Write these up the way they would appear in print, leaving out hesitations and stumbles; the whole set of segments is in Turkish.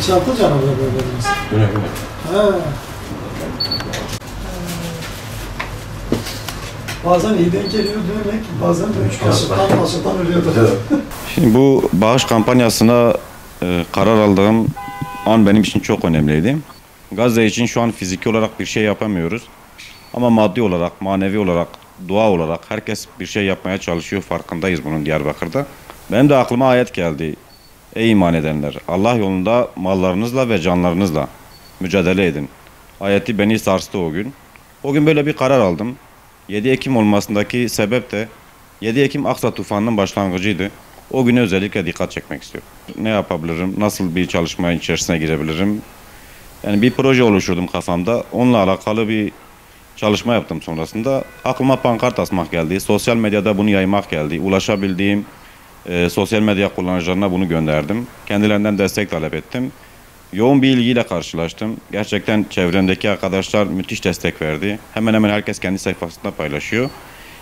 İnşaatı canavarı verdiniz. Evet. He. Bazen iyi denk geliyor demek, bazen de açlıktan ölüyordu. Şimdi bu bağış kampanyasına karar aldığım an benim için çok önemliydi. Gazze için şu an fiziki olarak bir şey yapamıyoruz. Ama maddi olarak, manevi olarak, dua olarak herkes bir şey yapmaya çalışıyor. Farkındayız bunun Diyarbakır'da. Benim de aklıma ayet geldi. Ey iman edenler! Allah yolunda mallarınızla ve canlarınızla mücadele edin. Ayeti beni sarstı o gün. O gün böyle bir karar aldım. 7 Ekim olmasındaki sebep de 7 Ekim Aksa tufanının başlangıcıydı. O güne özellikle dikkat çekmek istiyorum. Ne yapabilirim? Nasıl bir çalışma içerisine girebilirim? Yani bir proje oluşturdum kafamda. Onunla alakalı bir çalışma yaptım sonrasında. Aklıma pankart asmak geldi. Sosyal medyada bunu yaymak geldi. Ulaşabildiğim sosyal medya kullanıcılarına bunu gönderdim. Kendilerinden destek talep ettim. Yoğun bir ilgiyle karşılaştım. Gerçekten çevremdeki arkadaşlar müthiş destek verdi. Hemen hemen herkes kendi sayfasında paylaşıyor.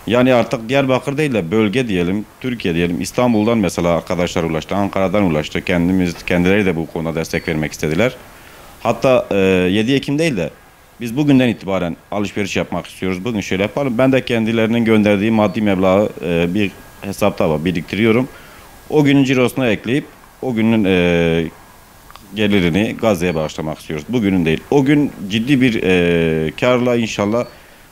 Yani artık Diyarbakır değil de bölge diyelim, Türkiye diyelim, İstanbul'dan mesela arkadaşlar ulaştı, Ankara'dan ulaştı. Kendileri de bu konuda destek vermek istediler. Hatta 7 Ekim değil de biz bugünden itibaren alışveriş yapmak istiyoruz. Bugün şöyle yapalım. Ben de kendilerinin gönderdiği maddi meblağı bir hesapta var, biriktiriyorum. O günün cirosuna ekleyip o günün gelirini Gazze'ye bağışlamak istiyoruz. Bugünün değil. O gün ciddi bir karla inşallah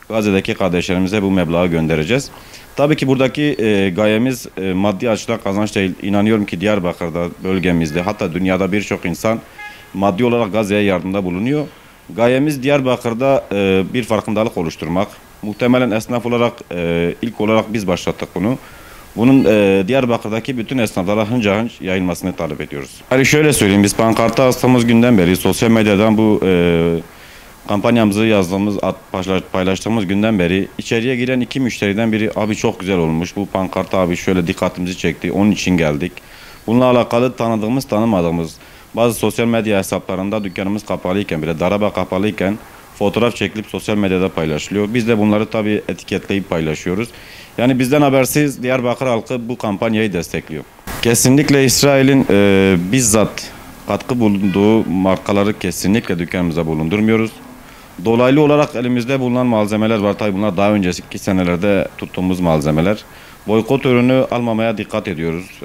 Gazze'deki kardeşlerimize bu meblağı göndereceğiz. Tabii ki buradaki gayemiz maddi açıdan kazanç değil. İnanıyorum ki Diyarbakır'da, bölgemizde, hatta dünyada birçok insan maddi olarak Gazze'ye yardımda bulunuyor. Gayemiz Diyarbakır'da bir farkındalık oluşturmak. Muhtemelen esnaf olarak ilk olarak biz başlattık bunu. Bunun Diyarbakır'daki bütün esnaflara hınca hınç yayılmasını talep ediyoruz. Hani şöyle söyleyeyim, biz pankarta astığımız günden beri sosyal medyadan bu kampanyamızı yazdığımız, paylaştığımız günden beri içeriye giren 2 müşteriden biri abi çok güzel olmuş, bu pankart abi şöyle dikkatimizi çekti, onun için geldik. Bununla alakalı tanıdığımız tanımadığımız bazı sosyal medya hesaplarında dükkanımız kapalıyken bile, daraba kapalıyken fotoğraf çekilip sosyal medyada paylaşılıyor. Biz de bunları tabii etiketleyip paylaşıyoruz. Yani bizden habersiz Diyarbakır halkı bu kampanyayı destekliyor. Kesinlikle İsrail'in bizzat katkı bulunduğu markaları kesinlikle dükkanımıza bulundurmuyoruz. Dolaylı olarak elimizde bulunan malzemeler var. Tabii bunlar daha önceki senelerde tuttuğumuz malzemeler. Boykot ürünü almamaya dikkat ediyoruz.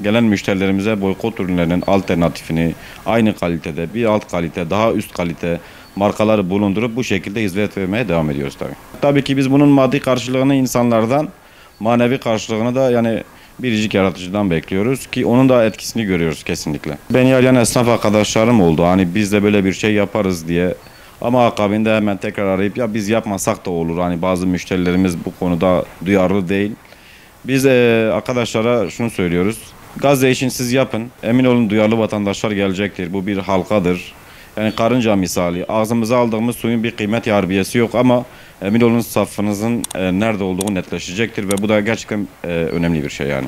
Gelen müşterilerimize boykot ürünlerinin alternatifini aynı kalitede, bir alt kalite, daha üst kalite markaları bulundurup bu şekilde hizmet vermeye devam ediyoruz tabii. Tabii ki biz bunun maddi karşılığını insanlardan, manevi karşılığını da yani biricik yaratıcıdan bekliyoruz ki onun da etkisini görüyoruz kesinlikle. Beni arayan esnaf arkadaşlarım oldu. Hani biz de böyle bir şey yaparız diye. Ama akabinde hemen tekrar arayıp ya biz yapmasak da olur. Hani bazı müşterilerimiz bu konuda duyarlı değil. Biz arkadaşlara şunu söylüyoruz. Gazze için siz yapın. Emin olun duyarlı vatandaşlar gelecektir. Bu bir halkadır. Yani karınca misali. Ağzımıza aldığımız suyun bir kıymet harbiyesi yok ama emin olun safınızın nerede olduğu netleşecektir ve bu da gerçekten önemli bir şey yani.